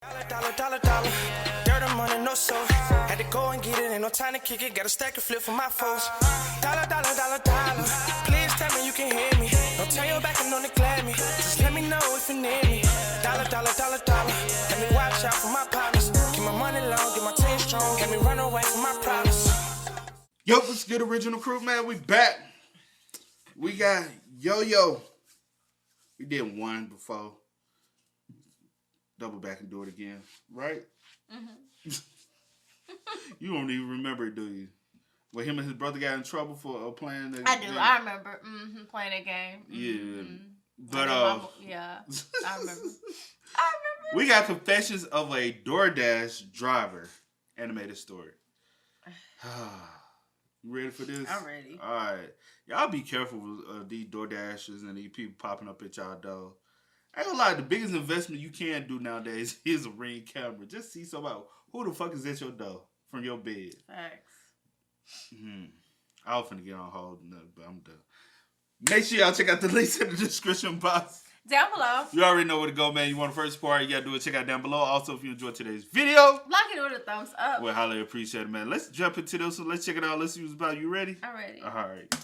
Dollar. Dirt and money, no soul. Had to go and get it, ain't no time to kick it. Got a stack and flip for my foes. Dollar. Please tell me you can hear me. Don't turn your back and don't neglect me. Just let me know if you need me. Dollar. Let me watch out for my partners. Keep my money long, get my team strong. Let me run away from my problems. Yo, what's good, original crew, man? We back. We got Yoyo. We did one before. Double back and do it again, right? Mm-hmm. You don't even remember it, do you? Where him and his brother got in trouble for playing the I do. game? I remember playing that game. Yeah. But, I remember. We got confessions of a Doordash driver animated story. You ready for this? I'm ready. All right. Y'all be careful with these DoorDashers and these people popping up at y'all door. I ain't gonna lie, the biggest investment you can do nowadays is a Ring camera. Just see somebody, who the fuck is at your door from your bed? Facts. I was finna get on hold, but I'm done. Make sure y'all check out the links in the description box. Down below. You already know where to go, man. You want the first part, you gotta do it. Check out down below. Also, if you enjoyed today's video, like it with a thumbs up. Well, highly appreciate it, man. Let's jump into this one. Let's check it out. Let's see what's about. You ready? I'm ready. All right.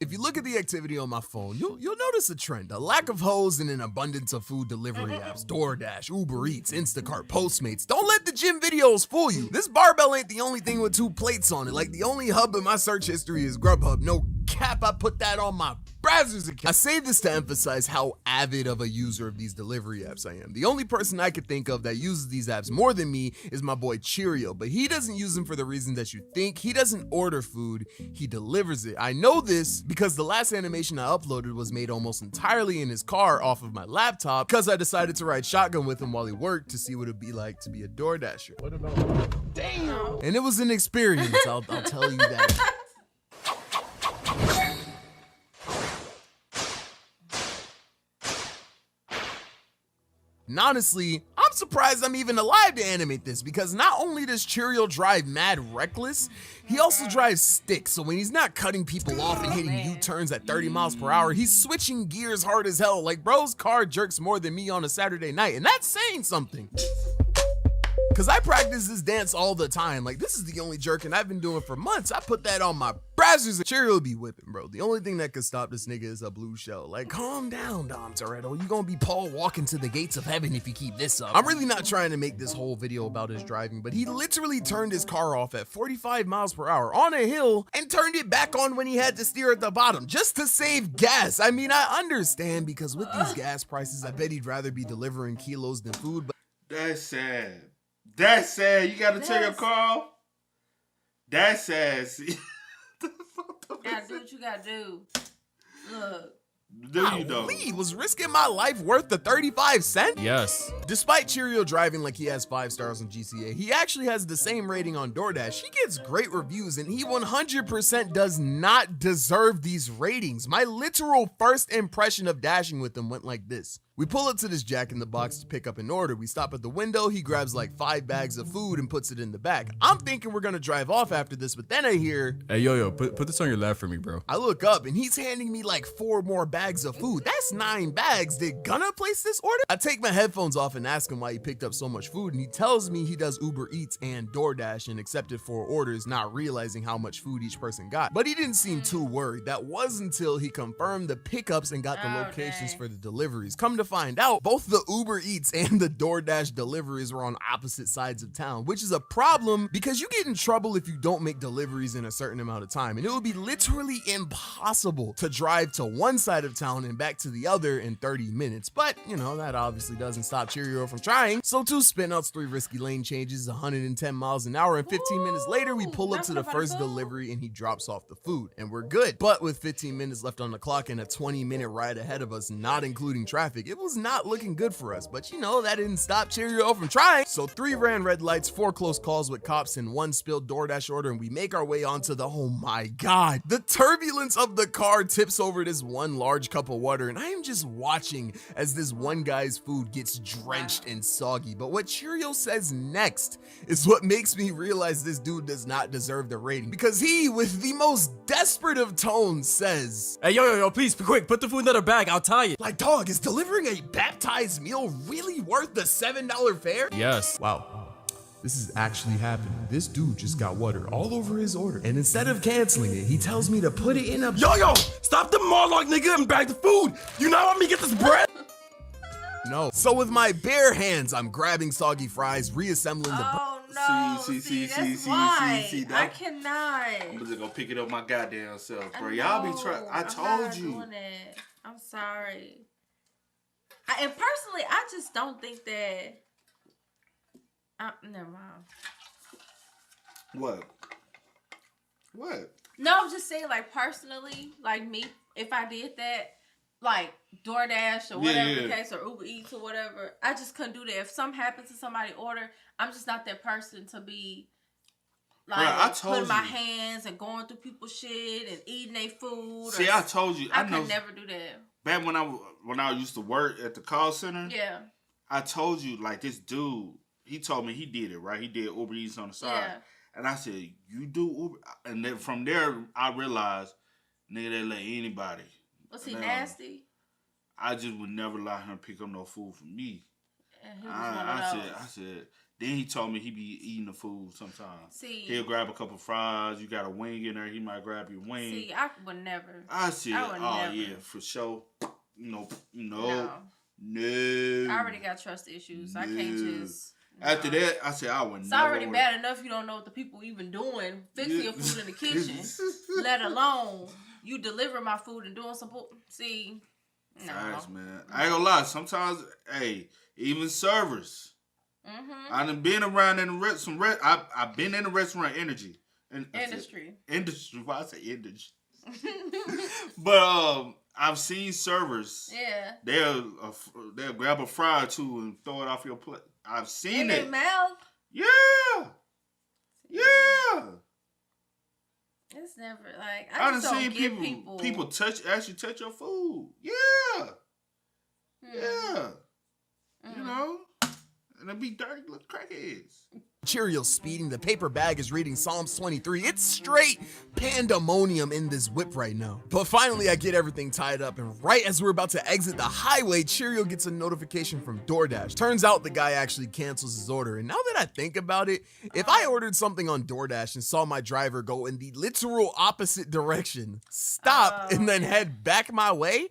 If you look at the activity on my phone, you'll notice a trend. A lack of hoes and an abundance of food delivery apps. DoorDash, Uber Eats, Instacart, Postmates. Don't let the gym videos fool you. This barbell ain't the only thing with 2 plates on it. Like, the only hub in my search history is Grubhub. No cap, I put that on my browser's account. I say this to emphasize how avid of a user of these delivery apps I am. The only person I could think of that uses these apps more than me is my boy Cheerio, but he doesn't use them for the reason that you think. He doesn't order food, he delivers it. I know this because the last animation I uploaded was made almost entirely in his car off of my laptop because I decided to ride shotgun with him while he worked to see what it'd be like to be a DoorDasher. What about damn? And it was an experience, I'll tell you that. And honestly, I'm surprised I'm even alive to animate this because not only does Cheerio drive mad reckless, he also drives stick. So when he's not cutting people off and hitting U-turns at 30 miles per hour, he's switching gears hard as hell. Like, bro's car jerks more than me on a Saturday night, and that's saying something. Cause I practice this dance all the time. Like, this is the only jerking I've been doing for months. I put that on my browsers. Cheerio be whipping, bro. The only thing that could stop this nigga is a blue shell. Like, calm down, Dom Toretto. You gonna be Paul walking to the gates of heaven if you keep this up. I'm really not trying to make this whole video about his driving, but he literally turned his car off at 45 miles per hour on a hill and turned it back on when he had to steer at the bottom just to save gas. I mean, I understand because with these gas prices, I bet he'd rather be delivering kilos than food, but That's sad. That's sad. You gotta turn your car off. That's sad. See? Gotta do what you gotta do. Look. Do you though? Was risking my life worth the 35 cents? Yes. Despite Cheerio driving like he has 5 stars on GCA, he actually has the same rating on DoorDash. He gets great reviews and he 100% does not deserve these ratings. My literal first impression of dashing with him went like this. We pull up to this Jack in the Box to pick up an order. We stop at the window, he grabs like 5 bags of food and puts it in the back. I'm thinking we're gonna drive off after this, but then I hear, Hey, Yoyo, put this on your lap for me, bro. I look up and he's handing me like 4 more bags of food. That's 9 bags. Did Gunna place this order? I take my headphones off and ask him why he picked up so much food, and he tells me he does Uber Eats and DoorDash and accepted 4 orders, not realizing how much food each person got. But he didn't seem too worried. That was until he confirmed the pickups and got the locations for the deliveries. Come to find out, both the Uber Eats and the DoorDash deliveries were on opposite sides of town, which is a problem because you get in trouble if you don't make deliveries in a certain amount of time. And it would be literally impossible to drive to one side of town and back to the other in 30 minutes. But, you know, that obviously doesn't stop Cheerio from trying. So 2 spin-outs, 3 risky lane changes, 110 miles an hour, and 15 minutes later, we pull up to the first delivery and he drops off the food. And we're good. But with 15 minutes left on the clock and a 20-minute ride ahead of us, not including traffic, it was not looking good for us. But you know, that didn't stop Cheerio from trying. So 3 ran red lights, 4 close calls with cops, and 1 spilled DoorDash order, and we make our way onto the, oh my God, the turbulence of the car tips over this 1 large cup of water, and I am just watching as this one guy's food gets drenched and soggy. But what Cheerio says next is what makes me realize this dude does not deserve the rating, because he, with the most desperate of tones, says, Hey, yo, please, quick, put the food in another bag. I'll tie it. like, dog, is delivering a baptized meal really worth the $7 fare? Yes. Wow. This is actually happening. This dude just got water all over his order. And instead of canceling it, he tells me to put it in a... Yo, stop the monologue, nigga, and bag the food. You not want me to get this bread? No. So with my bare hands, I'm grabbing soggy fries, reassembling the... Oh no! That's why I cannot. I'm just gonna pick it up my goddamn self, bro. I Y'all be know. trying. I I'm told not you. doing it. I'm sorry. And personally, I just don't think that. Never mind. What? What? No, I'm just saying, like, personally, like me, if I did that, like DoorDash or whatever the case, or Uber Eats or whatever, I just couldn't do that. If something happens to somebody order, I'm just not that person to be like putting my hands and going through people's shit and eating their food. See, I told you. I could never do that. Back when I used to work at the call center. Yeah. I told you, like, this dude. He told me he did it, right? He did Uber Eats on the side. Yeah. And I said, you do Uber? And then from there, I realized, nigga, they let anybody. Was he nasty? I just would never let him pick up no food from me. And he was one of those. I said, then he told me he be eating the food sometimes. See. He'll grab a couple fries. You got a wing in there. He might grab your wing. See, I would never. I said, never. Yeah, for sure. No. I already got trust issues. I can't just... After that, I said I would never. It's already bad enough you don't know what the people even doing, fixing your food in the kitchen, let alone you deliver my food and doing some... See, no. Facts, man. I ain't gonna lie. Sometimes, even servers. Mm-hmm. I done been around in the I've been in the restaurant industry. Industry. Why I say industry? But I've seen servers. Yeah. They'll grab a fry or two and throw it off your plate. I've seen it. In their mouth? Yeah. It's never like I just done don't seen give people actually touch your food. Yeah. Yeah. You know? And they be dirty little crackheads. Cheerio speeding, the paper bag is reading Psalms 23. It's straight pandemonium in this whip right now. But finally I get everything tied up, and right as we're about to exit the highway, Cheerio gets a notification from Doordash. Turns out the guy actually cancels his order, and now that I think about it, if I ordered something on Doordash and saw my driver go in the literal opposite direction, stop, and then head back my way,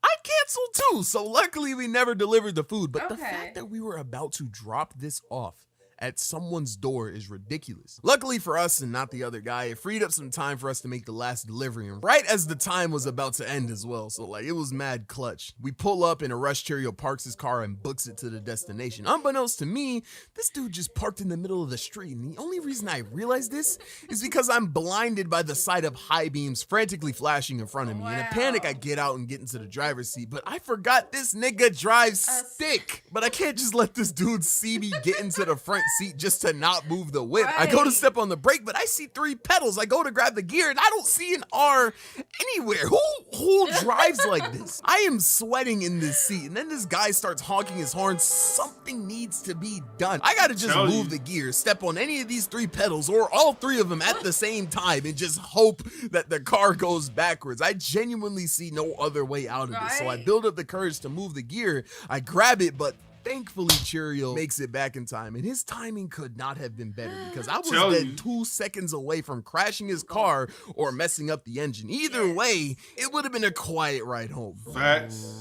I canceled too. So luckily we never delivered the food, but the fact that we were about to drop this off at someone's door is ridiculous. Luckily for us and not the other guy, it freed up some time for us to make the last delivery, and right as the time was about to end as well, so like it was mad clutch. We pull up and a rush. Cheerio parks his car and books it to the destination. Unbeknownst to me, this dude just parked in the middle of the street, and the only reason I realize this is because I'm blinded by the sight of high beams frantically flashing in front of me. In a panic, I get out and get into the driver's seat, but I forgot this nigga drives stick. But I can't just let this dude see me get into the front seat just to not move the whip. I go to step on the brake, but I see 3 pedals. I go to grab the gear and I don't see an R anywhere. Who drives like this? I am sweating in this seat, and then this guy starts honking his horn. Something needs to be done. I gotta just move the gear, step on any of these 3 pedals or all 3 of them at the same time, and just hope that the car goes backwards. I genuinely see no other way out of this. So I build up the courage to move the gear. I grab it, but thankfully, Cheerio makes it back in time, and his timing could not have been better because I was dead 2 seconds away from crashing his car or messing up the engine. Either way, it would have been a quiet ride home. Facts.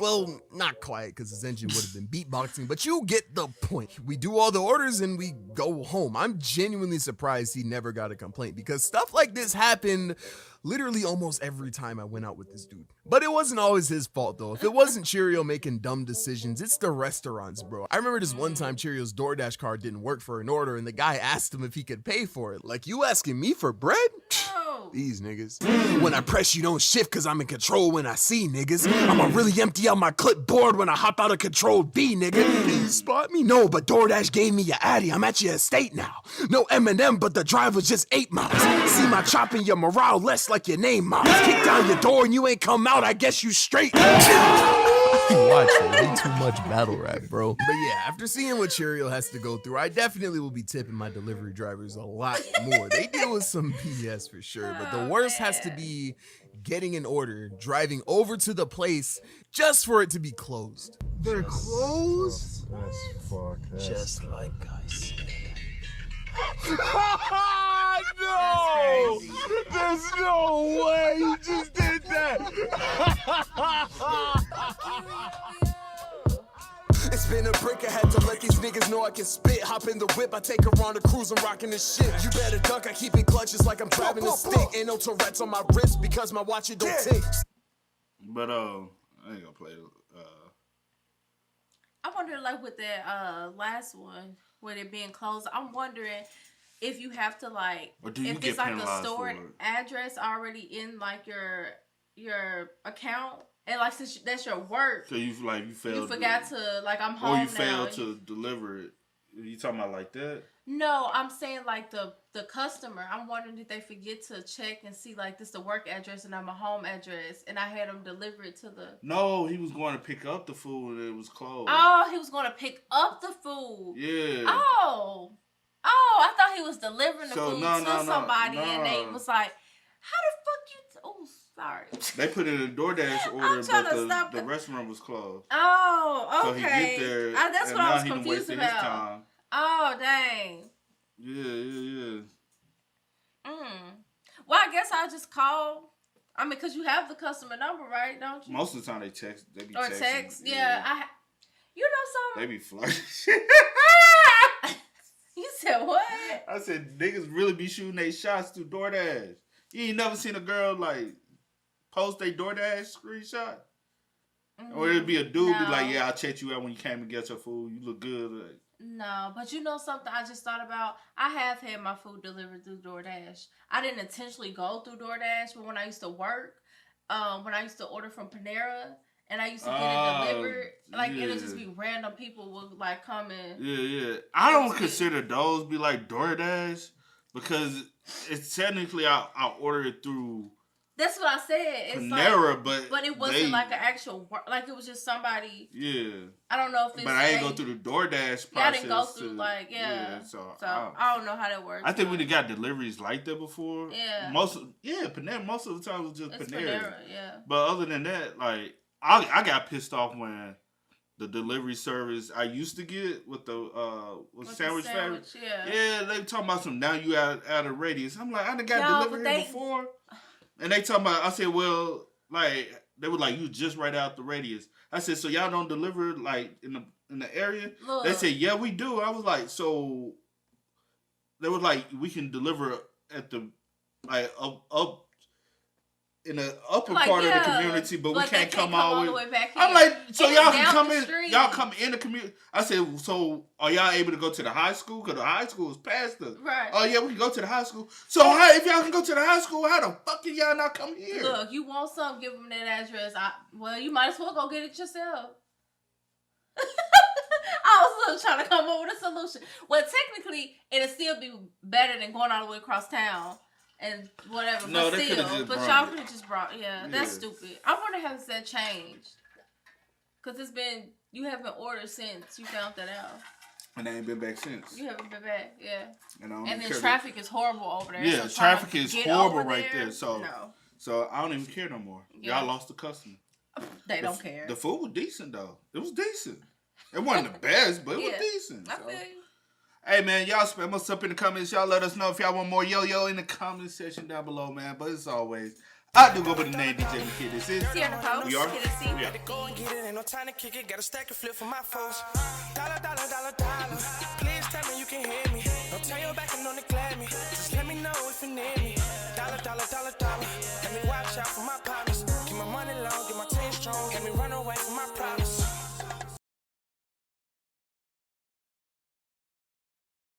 Well, not quiet because his engine would have been beatboxing, but you get the point. We do all the orders and we go home. I'm genuinely surprised he never got a complaint because stuff like this happened literally almost every time I went out with this dude. But it wasn't always his fault though. If it wasn't Cheerio making dumb decisions, it's the restaurants, bro. I remember this one time Cheerio's Doordash card didn't work for an order and the guy asked him if he could pay for it. Like, you asking me for bread? These niggas. When I press, you don't shift cause I'm in control when I see niggas. I'ma really empty out my clipboard when I hop out of Control V, nigga. Can you spot me? No, but DoorDash gave me your Addy. I'm at your estate now. No M&M, but the driver's just 8 miles. See my chop in your morale less like your name miles. Kick down your door and you ain't come out, I guess you straight. Watch it. Way too much battle rap, bro. But yeah, after seeing what Cheerio has to go through, I definitely will be tipping my delivery drivers a lot more. They deal with some BS for sure, but the worst has to be getting an order, driving over to the place just for it to be closed. They're closed? That's fucked. Just like I said. No! There's no way you just did that! It's been a break, I had to let these niggas know I can spit. Hop in the whip, I take her on the cruise, I'm rocking this shit. You better duck, I keep it clutch just like I'm driving a stick. Ain't no Tourette's on my wrist because my watch it don't tick. But I ain't gonna play I wonder, like with that last one, with it being closed, I'm wondering if you have to like, or do you if get it's like a penalized stored for it? address already in like your account, and like since that's your work, So you failed. you forgot to like I'm home or now. you failed to deliver it. You talking about like that? No, I'm saying like the customer. I'm wondering did they forget to check and see like this the work address and I'm a home address, and I had them deliver it to the. No, he was going to pick up the food and it was closed. Oh, he was going to pick up the food. Yeah. Oh, I thought he was delivering the So, food no, to no, somebody, no. and they was like, "How the fuck you?" Oh, sorry. They put in a DoorDash order, trying to but stop the restaurant was closed. Oh, So he okay. get there, That's and what now I was he done confused wasted his about. time. Oh, dang. Yeah. Well, I guess I'll just call. I mean, because you have the customer number, right? Don't you? Most of the time they text. They be Or texting. text. Yeah. You know They something? be flirting. You said what? I said niggas really be shooting their shots through DoorDash. You ain't never seen a girl like post a DoorDash screenshot? Or it'd be a dude be like, yeah, I'll check you out when you came and get your food. You look good. Like, No, but you know something I just thought about? I have had my food delivered through DoorDash. I didn't intentionally go through DoorDash, but when I used to work, when I used to order from Panera, and I used to get it delivered, like it'll just be random people would like come in. Yeah. I don't consider those be like DoorDash because it's technically I order it through That's what I said. It's Panera, like, but it wasn't like an actual work. Like it was just somebody. Yeah. I don't know if it's. But I ain't go through the DoorDash process. Yeah, I didn't go through So I don't know how that works. I think we done got deliveries like that before. Yeah. Panera. Most of the time it was just It's Panera. Yeah. But other than that, like I got pissed off when the delivery service I used to get with the sandwich factory. Yeah, they talking about some now you out of radius. I'm like, I done got delivered here before. And they talking about, I said, well, like they were like, you just right out the radius. I said, so y'all don't deliver like in the area? Look. They said, yeah, we do. I was like, so they were like, we can deliver at the like up in the upper part of the community, but we can't come all the way back here. I'm like, so y'all can come in, y'all come in the community. I said, so are y'all able to go to the high school? Because the high school is past us. Right. Oh yeah, we can go to the high school. So if y'all can go to the high school, how the fuck can y'all not come here? Look, you want something, give them that address. Well, you might as well go get it yourself. I was trying to come up with a solution. Well, technically, it'll still be better than going all the way across town. And whatever, No, but they still, just but brought y'all it. could have just brought, that's stupid. I wonder has that changed? Cause you haven't ordered since you found that out. And I ain't been back since. You haven't been back, yeah. And then traffic is horrible over there. Yeah, so traffic is horrible right there. there. So I don't even care no more. Yeah. Y'all lost the customer. They don't care. The food was decent though. It was decent. It wasn't the best, but it was decent. I feel you. Hey man, y'all spam us up in the comments. Y'all let us know if y'all want more Yo-Yo in the comment section down below, man. But as always, I do go by the name DJ Kid. This is Here in the post. We are. Kid and C. We are. Go and get it, ain't no time to kick it. Got a stack of flip for my folks. Dollar. Please tell me you can hear me. Don't turn your back